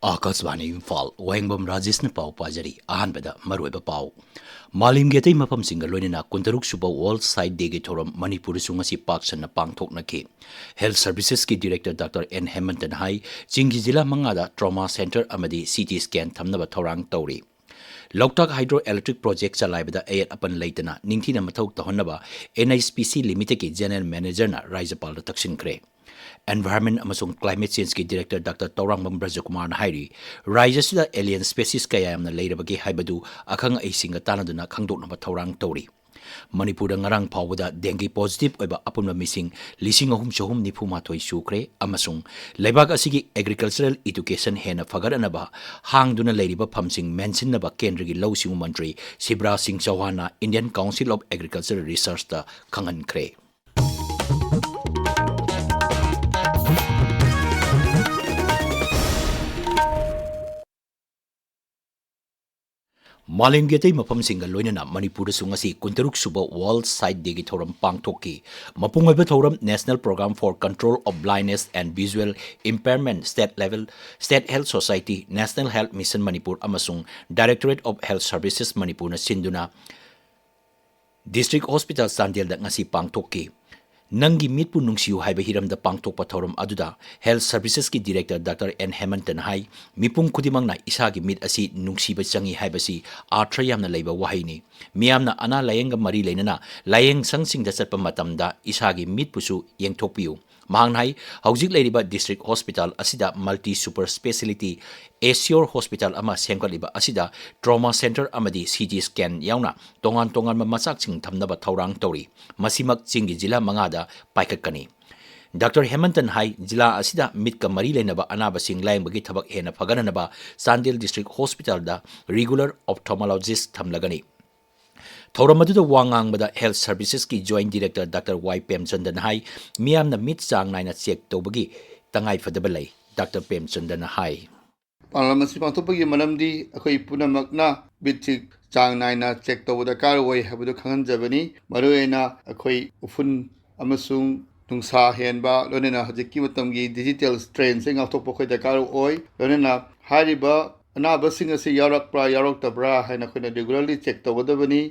आकाशवाणी इम्फाल वाहेंगबम राजेश ने पाव पाजरी अहानबदा मरुब पाव मालिम गेतै मफम सिंगल लोइना कुंतरुक सुबा वर्ल्ड साइड डे गे थोरम मणिपुर सुंगसी पाक्सन पांगथोकनखि हेल्थ सर्विसेस की डायरेक्टर डॉक्टर एन हेमंतन हाई चिंगी जिला मंगादा ट्रॉमा सेंटर अमदी सीटी स्कैन थमनब थौरांग तौरी लौटाक हाइड्रो इलेक्ट्रिक प्रोजेक्ट चलाइबदा एट अपन लेतना निंगथिना मथौ तहनबा एनआईएसपीसी लिमिटेड की जनरल मैनेजर ना राज्यपाल तक्सिनख्रे एनवायरमेंट अमसुंग क्लाइमेट चेंज की डायरेक्टर डॉक्टर तौरांगबम राजकुमार हाइरी राज्यसिदा एलियन स्पेसीज कया यामना लेरबगे हाइबदु अखंग ऐसिंग तानदुना खंगदोकनबा थौरांग तौरी Manipur ngarang phawda dengue positive oiba apunba mising 3,394 sukre amasung leibak asigi agricultural education hena fagaranaba hangduna leiriba phamsing mentionaba kendra gi lawsingu mantri Sibra Singh Chauhana Indian Council of Agricultural Research ta khangan khre मालिम गेतै मफम single लोइना मणिपुर सुंगसी कुंतरुक सुबा world sight डेगी थौरम पांगथोकी मपुंग ओइबा थौरम national programme for control of blindness and visual impairment state health society national health mission Manipur अमसुंग directorate of health services Manipur न सिंधुना डिस्ट्रिक्ट हॉस्पिटल चांदेल दा ngasi पांगथोकी नंगी मितपु नुंगसियु हाइबा हिरम द पांगथोकपा थौरम अदुदा हेल्थ सर्विसेस की डायरेक्टर डॉक्टर एन हेमंतन हाई मिपुंग खुदिमंगना इसागी मित असी नुंगसिबा चंगी हाइबसी आर्थ यामना लेबा वाहिनी मियामना अना लायंग मरी लेनना लायंग संगसिंग द चटपा मतमदा इसागी मितपुसु यंगथोकपियु मांगनाई हौजिक लेरिबा डिस्ट्रिक्ट हॉस्पिटल असिदा multi super speciality assure hospital अमा सेंगलिबा असिदा ट्रॉमा सेंटर अमदी सीटी स्कैन यावना तोंगान तोंगान मचाकसिंग थमनबा थौरांग तौरी मसिमक चिंगी जिला मंगादा पाइककनी डॉक्टर हेमंतन हाई जिला असिदा मितका मरी लेनबा अनाबसिंग लायंबगी थबक हेना फगननबा चांदेल डिस्ट्रिक्ट हॉस्पिटल दा रेगुलर ऑप्थोमोलॉजिस्ट थमलगनी थौरम अदुदा वांगांगबदा हेल्थ सर्विसेस की जॉइंट डायरेक्टर डॉक्टर वाई पेमचंदन हाई मियामना मित चांग नाइना चेक तौबगी तंगाई फदबा लई डॉक्टर पेमचंदन हाई पार्लियामेंट पांथोपगी मनमदी अखोई पुनमकना बिथिक चांग नाइना चेक तौबदा कारवई हबदु खंगनजबनी मरुएना अखोई उफुन अमसुंग नुंसा हेनबा लोनेना हजिकी मतमगी डिजिटल स्ट्रेन से ngathokpa khoi da karu oi लोनेना हारिबा अनाबसिंग असे यारकप्रा यारक्तब्रा हाइना खोइना रेगुलरली चेक तौबदबनी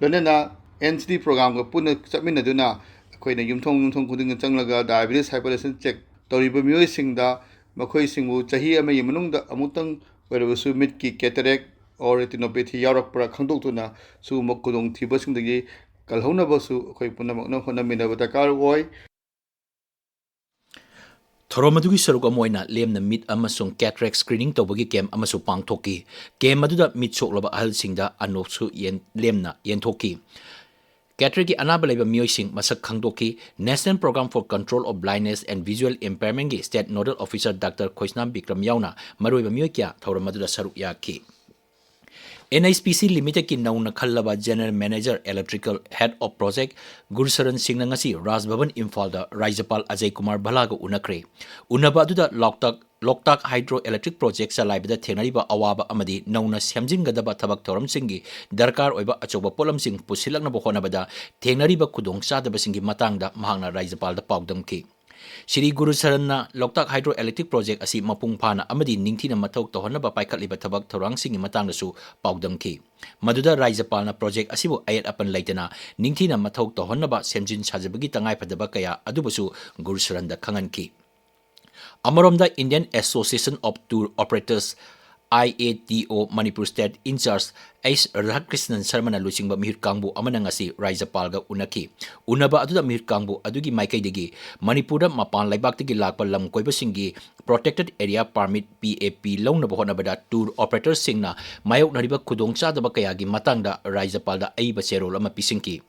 लोनेना एनसीडी प्रोग्राम को पुनः चमिनदुना अखोइना युमथोंग खुदिंग चंगलगा डायबिटीज हाइपरटेंशन चेक तौरिबा मियोइसिंगदा मखोइसिंगु चाही अमगी मनुंगदा अमुतंग वेरबसु मिट की कैटरेक्ट और रेटिनोपैथी यारकप्रा खंदोक्तुना सु मकुदोंग थिबसिंगदगी कलहौनबसु अखोइ पुनमकना होनमिनबा दरकार ओय थौरमदुगी सरुक अमोइना लेमना मित अमसुंग कैटरेक्ट स्क्रीनिंग तौबगी कैम अमसु पांगथोकी कैम अदुदा मित सोक्लबा अहलसिंगदा अनोक्सु लेमना यंथोकी कैटरेक्ट की अनाबा लेबा मियोइसिंग मसक खंगदोकी national programme for control of blindness and visual impairment की state nodal officer doctor Khoisnam Vikram यावना मरुइबा मियोइ क्या थौरमदुदा सरुक याकी एनआईएसपीसी लिमिटेड की नौना खल्लबा general manager electrical head of project Gurusharan Singh ngasi Raj Bhavan Imphal दा राज्यपाल अजय कुमार भलागा उनखरे उनबा अदुदा लोकताक हाइड्रो इलेक्ट्रिक प्रोजेक्ट चलाइबदा थेनरिबा अवाबा अमदी नौना सेमजिंगदबा थबक थौरमसिंगी दरकार ओइबा अचौबा पोलमसिंग पुसिलकनबा होनबदा थेनरिबा खुदोंग चादबसिंगी मतंगदा महांगना राज्यपाल दा पाउदमकी श्री गुरुशरणना लोकताक हाइड्रो इलेक्ट्रिक प्रोजेक्ट असी मपुंग फाना अमदी निंगथिना मथौ तोहनबा पाइखलिबा थबक थौरांगसिंगी मतंगदसु पाउदमकी मदुदा राज्यपालना प्रोजेक्ट असिबु अयत अपन लेतना निंगथिना मथौ तोहनबा सेमजिन साजबगी तंगाई फदबा कया अदुबसु गुरुशरणदा खंगनकी अमरोमदा Indian association of tour operators IATO Manipur State Incharge H. Radhakrishnan Sharmana Luchingba Mihir Kangbu Amanangasi Rajapalga Unaki Unaba Aduda Mihir Kangbu Adugi Maikaidigi Manipura Mapan Laibaktigi Lakpa Lam Koibasingi Protected Area Permit PAP Launa Bohonabada Tour Operator Singna Mayok Nariba Kudong Chadaba Kayagi Matangda Rajapalda Aiba Sero Lama Pisinki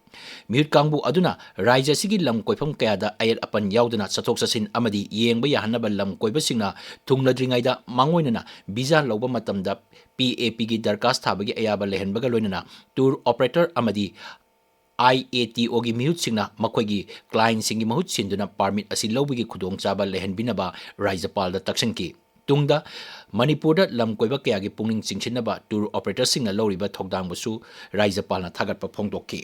Mihir Kangbu Aduna Raja Sigi Lam Koipam Kayada Ayat Apan Yaudana Satok Sasin Amadi Yengba Yahanaba Lam Koibasingna Tungladringaida Mangoinana Biza Loba Matamda PAP की दरखास्त थाबगी अयाबा लेहनबगा लोइनना tour operator अमदी IATO की मिहुत सिंगना मखोइगी client सिंगी महुत सिंदुना permit असि लौबगी खुदोंग चाबा लेहनबिनबा राज्यपाल दा तक्सनकी तुंगदा मणिपुर लम कोइबा कयागी पुंगिंग चिंगसिनबा टूर ऑपरेटर सिंगना लौरिबा थौदांगबसु राज्यपालना थागतपा फोंदोक्की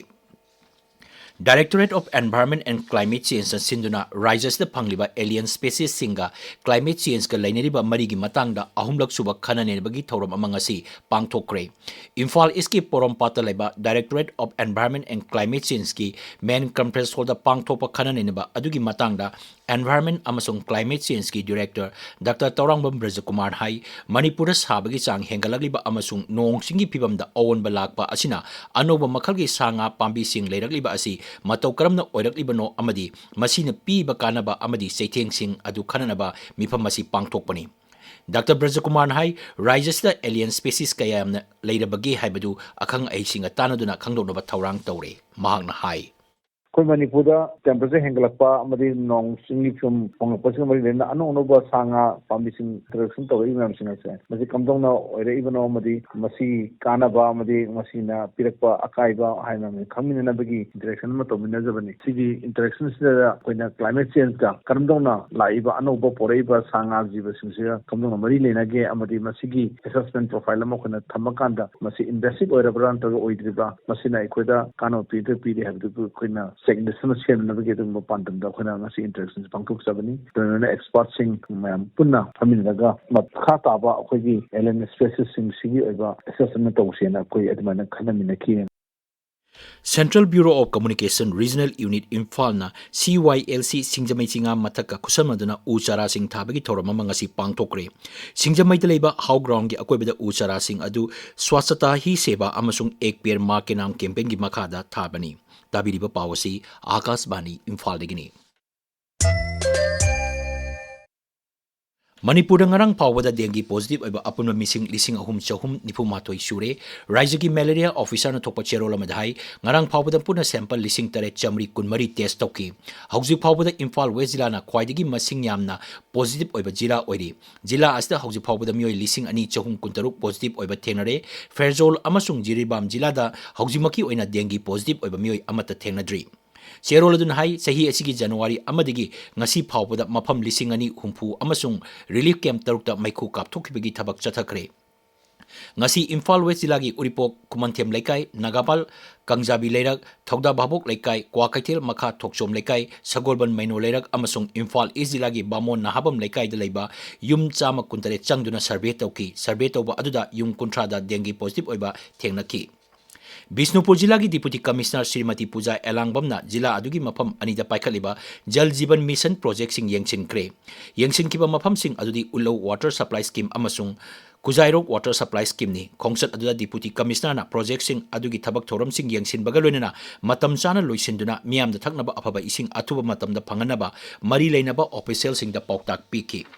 Directorate of Environment and Climate Change sinduna Rajesh pangliba alien species singa climate change ka lainariba marigi matangda ahumlak suba khananebagi thoram amangasi pangthokre. Imphal iski porompata leba Directorate of Environment and Climate Change ki main conference hall da pangthopa khananeba adugi matangda Environment amasung Climate Change ki Director Dr. Taurangbam Rajesh hai Manipuri sabagi chang hengalagliba amasung nong singi pibamda awan balakpa asina anoba makhalgi sanga pambi sing leiragliba asi matau karamna oiraklibano amadi masina piba kanaba amadi seitheng sing adu khananaba mifam masi pangthokpani. Dr. Brajakumar hai Rajesh alien species kaya yamna leirabagi haibadu akhang ai singa tanaduna khangdonaba thaurang taure mahakna hai. Koi Manipura temperature hengalakpa amadi nong singi phum pangpasi mari lena anoba sanga pambising direction to imam singa se masi kamdongna oire ibano amadi masi kanaba amadi masina pirakpa akaiba haina me khamina bagi direction ma to minajabani sigi interactions da koina climate change ka kamdongna laiba anoba poraiba sanga jiba singse kamdongna mari lena ge amadi masigi assessment profile ma koina thamakanda masi invasive oira brand to oidriba masina ikoida kano pide habdu koina second semester navigate mo pandam da khona ngasi interactions pangthok sabani donor experts sing mayam punna thaminaga makha ta ba akhoi alien species sing sigi oiba assessment tawsena koi admana khanamina ki Central Bureau of Communication Regional Unit Imphal na CYLC Singjamai Singa Mataka Kusamaduna Uchara Sing Tabagi Toramama ngasi pangthokre. Singjamai Leba How Ground gi akoibada Uchara Sing adu Swasata Hi Seba amasung Ek Peer Markenam campaign gi makada thabani. Tabiriba pawasi Akashbani Imphal degini. Manipur ngarang pawada dengue positive oiba apunma missing lising ahum chahum nipu matoi sure Raijagi malaria officer na thokpa cherola madhai ngarang pawada puna sample lising tare chamri kunmari test toki hauji pawada Imphal West Jilla na khwaidagi masing yamna positive oiba jila oiri jila asta hauji pawada mioi lising ani chahum kuntaruk positive oiba thenare Fairjol amasung Jiribam Jilla da hauji maki oina dengue positive oiba mioi amata thenadri Cheroladun hai sahi asigi January amadigi ngasi phawpada mafam lising ani humpu amasung relief camp tarukta maikhu kapthokibagi thabak chathakre ngasi Imphal West Jilla gi Uripok Kumanthem Laikai Nagapal Kangjabi Leirak Thogda Babok Laikai Kwakaithel Makha Thokchom Laikai Sagolban Maino Leirak amasung Imphal East Jilla gi Bamon Nahabam Laikai da leiba yum chama kuntare changduna survey tawba aduda yum kuntra da dengue positive oiba thengnaki Bisnupur Jilla ki Deputy Commissioner Srimati Puja Elangbamna Jilla adugi mafam anida paikhaliba Jal Jeevan Mission project sing yengsin kre yengsin kiba mafam sing adudi Ullo water supply scheme amasung Kujairok water supply scheme ni khongsat aduda Deputy Commissioner na project sing adugi thabak thoram sing yengsin bagaloinana matam chana loisinduna miyam da thaknaba afaba ising athuba matam da phanganaba mari leinaba official sing da pauktak piki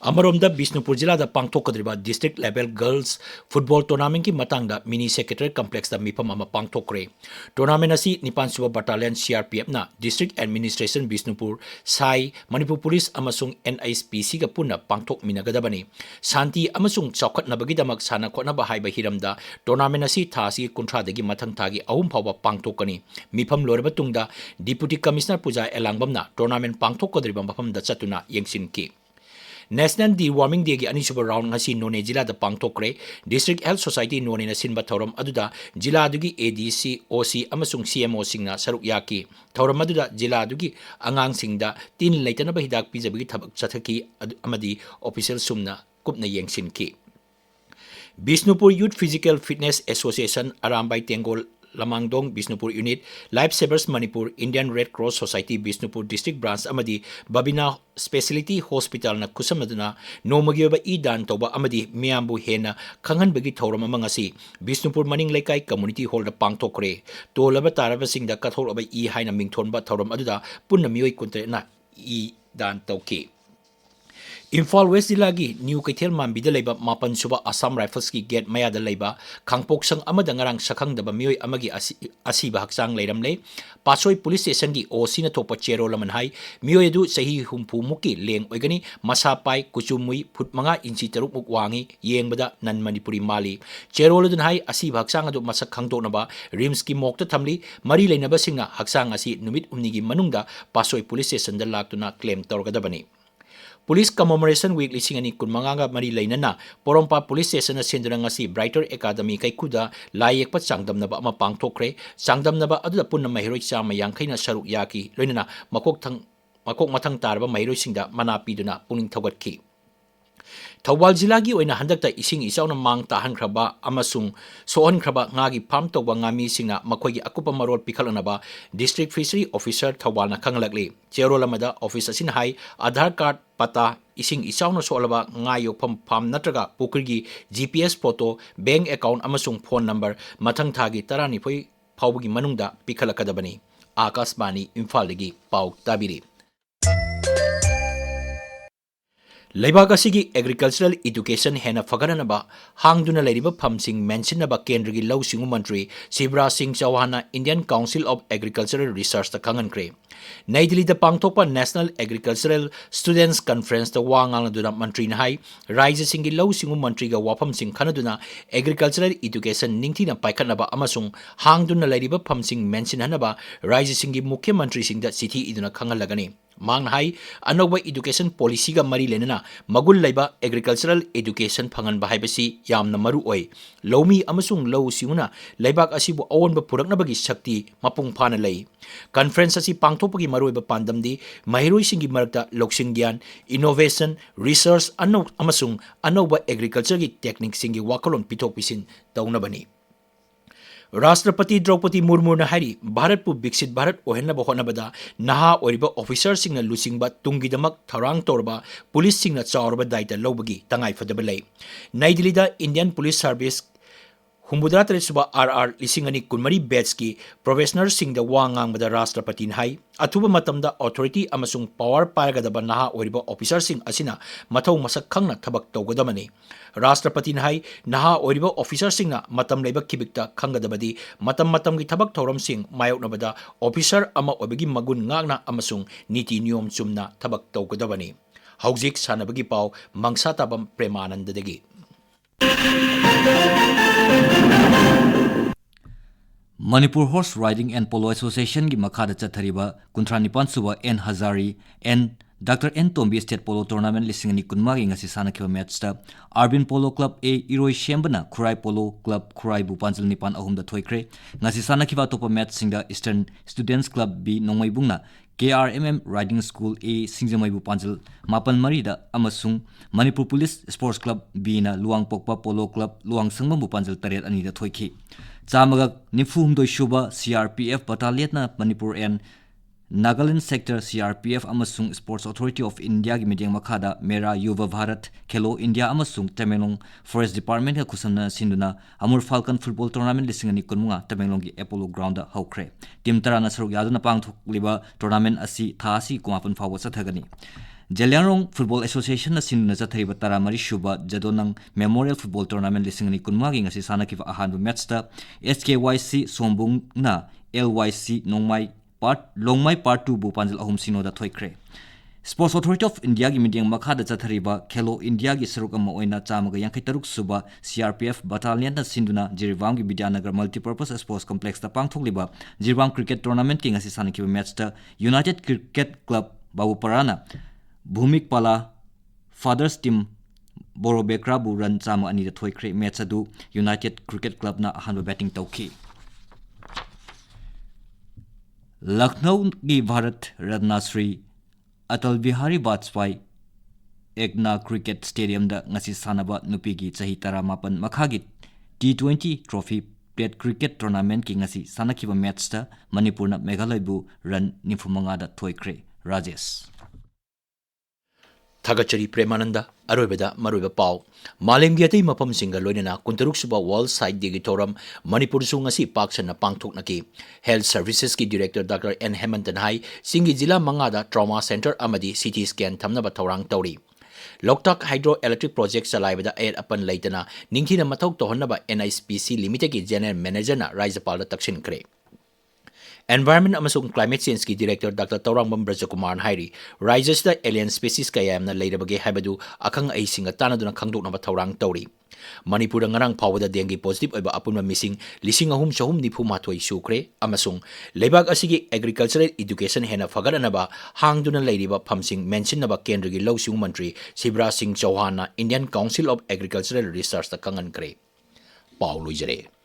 Amaromda Bisnupur Jilla da pangthokadriba district level girls football tournament ki matangda mini secretary complex da mipam ama pangthokre tournament asi Nipan Suba Battalion CRPF na district administration Bisnupur Sai Manipur police amasung NISPC ga punna pangthok minagadabani santi amasung chawkhatnabagi damak sana khotnaba haiba hiramda tournament asi thasi kunthra dagi mathang thagi ahum phawa pangthokani mipam lorba tungda deputy commissioner Puja Elangbamna tournament pangthokadriba mafam da chatuna yengsinki National Deworming Day gi anisuba round ngasi None Jilla da pangthokre District Health Society None na sinba thoram aduda Jilla adugi ADC OC amasung CMO singna saruk yaki thoram aduda Jilla adugi angang singda tin leitanaba hidak pijabagi thabak chathaki amadi official sumna kupna yengsinki Bisnupur Youth Physical Fitness Association Arambai Tengol Lamangdong Bisnupur Unit Life Savers Manipur Indian Red Cross Society Bisnupur District Branch amadi Babina Specialty Hospital na kusamaduna nomagyoba idan toba amadi miyambu hena khanghanbagi thoram amangasi Bisnupur Maning Laikai Community Hall da pangthokre tolaba taraba singda kathoraba I haina mingthonba thoram aduda punna miyoi kuntre na I dan tawki Imphal West Jilla gi New Kaithel Mambida leiba Mapan Suba Assam Rifles ki gate maya da leiba Khangpok sang amada ngarang sakhang daba mioi amagi asiba haksang leiramle Pasoi police station gi OC na thopa chero laman hai mioi du sahi humpu muki leng oigani masapai kuchumui phut manga inchi taruk muk wangi yengbada nan Manipuri mali chero ladun hai asiba haksang adu masak khangdoknaba rims ki mokta thamli mari leinaba singna haksang asi numit umni gi manungda Pasoi police station da laktuna claim torgadabani Police Commemoration Week lising ani kunmangaga mari lainana Porompa Police Station senduna ngasi Brighter Academy kaikuda layekpa changdamnaba ama pangthokre changdamnaba aduda punna mahiroi chama yangkhaina saruk yaki loinana makok mathang tarba mahiroi singda mana piduna puning thogatki Thawal Jilagi oina handakta ising isauna mang tahan kraba amasung soon kraba ngagi pam tawba ngami singna makoigi akupa marol pikhalanaba District Fishery Officer Thawal na kangalakli Cherolamada Office asin hai Aadhaar Card pata ising isauna soalaba ngayo pam natraga pukurgi GPS photo bank account amasung phone number mathang thagi tarani phoi phawgi manungda pikhalakadabani Akashbani Imphal dagi pau tabiri Leibak asigi agricultural education hena fagananaba hangduna leiriba phamsing mentionaba kendragi lausingu mantri Shivraj Singh Chauhan Indian Council of Agricultural Research ta kangankre Nai Delhi da pangthokpa National Agricultural Students Conference ta wangang duna mantri na hai Raija singi lausingu mantri ga wafam sing khanaduna agricultural education ningthina paikhanaba amasung hangduna leiriba phamsing mention hanaba Raija singi mukhya mantri singda chithi iduna khangalagani Mang hai anoba education policy ga mari lenana magul laiba agricultural education phangan bahai basi yamna maru oi lomi amasung low siuna laibak asibu awon ba purakna bagi shakti mapung phana lei conference asi pangthopagi maru ba pandamdi mahiroi singi marakta loksing gyan innovation research amasung anoba agriculture gi technique singi wakalon pitok pisin tauna bani Rashtrapati Draupadi Murmu na hari Bharat pu Biksit Bharat ohenna bahonabada naha oriba officer singna lusingba tungidamak tharang torba police singna chawrba daita lobagi tangai fadabalai Nai Delhi da Indian Police Service Humbudra Suba RR Lisingani Kunmari Betski Professional Singh the Wangang with the Rashtrapati Hai Atuba Matamda Authority Amasung Power Paragadaba Naha Oriba Officer Singh Asina Matau Masak Kangna Tabak Togodamani Rashtrapati Hai Naha Oriba Officer Singna Matam Leba Kibikta Kangadabadi Matam Matam Gitabak Toram Singh Mayok Nabada Officer Ama Obegi Magun Ngagna Amasung Niti Nyom Sumna Tabak Togodabani Hauzik Sanabagi Pau Mangsatabam Premananda Degi Manipur Horse Riding and Polo Association gi makhada chathariba kuntranipan suba N Hazari and Dr. N Tombi State Polo Tournament lisingani kunmagi ngasi sanakhiba match ta Arbin Polo Club A Iroi Shembana Khurai Polo Club Khurai Bupanjal Nipan ahumda thoikre ngasi sanakhiba topa match singda Eastern Students Club B Nongmaibungna KRMM Riding School A Singjamai Bupanjal Mapan Marida amasung Manipur Police Sports Club B na Luang Pokpa Polo Club Luang Sangma Bupanjal Taret anida thoikhi Chamagak Nifum Doishuba CRPF Battalion na Manipur and Nagaland Sector CRPF Amasung Sports Authority of India gi medyang makhada Mera Yuva Bharat Khelo India Amasung Tamelong Forest Department ka kusamna sinduna Amur Falcon Football Tournament lisingani kunmunga Tamelong gi Apollo Ground da hawkre Team Tarana saruk yaduna pangthok liba tournament asi thasi kumapun fawo chathagani Jeliangrong Football Association na sinduna chathariba taramari shuba Jadonang Memorial Football Tournament lisingani kunmunga gi ngasi sanakiba ahanbu match ta SKYC Sombung na LYC Nongmai Longmai Part 2 Bupanjal ahum sino da thoikre Sports Authority of India gi medyang makhada chathariba Khelo India gi saruk ama oina chamaga yangkai taruk suba CRPF Battalion na sinduna Jirwam gi Vidyanagar Multipurpose Sports Complex ta pangthokliba Jirwam Cricket Tournament ki ngasi sanakiba match ta United Cricket Club Babuparana Bhumik Pala Fathers Team Borobekra bu run chama ani da thoikre match adu United Cricket Club na ahanba batting tawki Lucknow gi Bharat Ratna Shri Atal Bihari Vajpayee Egna Cricket Stadium da ngasi sanaba nupi gi chahi 18 makhagi T20 Trophy Plate Cricket Tournament ki ngasi sanakhiba match ta Manipur na Meghalaya bu run nifumanga da thoikre Rajesh Thagachari Premananda Aroibada Maruiba Pau Malem Giatei Mapam Singa Loinana Kuntaruk Suba Wall Side Digi Toram Manipur Sungasi Paksana Pangtok Naki Health Services ki Director Dr. N. Hemantan Hai Singi Jila Mangada Trauma Center Amadi CT Scan Tamnaba Taurang Tauri Loktak Hydroelectric Project Salaibada Air Apan Laitana Ningtina Matok Tohonaba NISPC Limited ki General Manager na Raizapal Takshin Kre Environment amasung Climate Change ki Director Dr. Taurangbam Rajakumar hairi Rajesh alien species kaya yamna leirabage haibadu akang ai singa tanaduna khangdoknaba thaurang tawri. Manipur ngarang phawada dengue positive oiba apunma missing lising ahum chahum nifu mathoi sukre amasung lebak asigi agricultural education hena fagaranaba hangduna leiriba phamsing mention naba kendra gi lawsung mantri Shivraj Singh Chauhan na Indian Council of Agricultural Research ta kangan kre. Paul Luijere.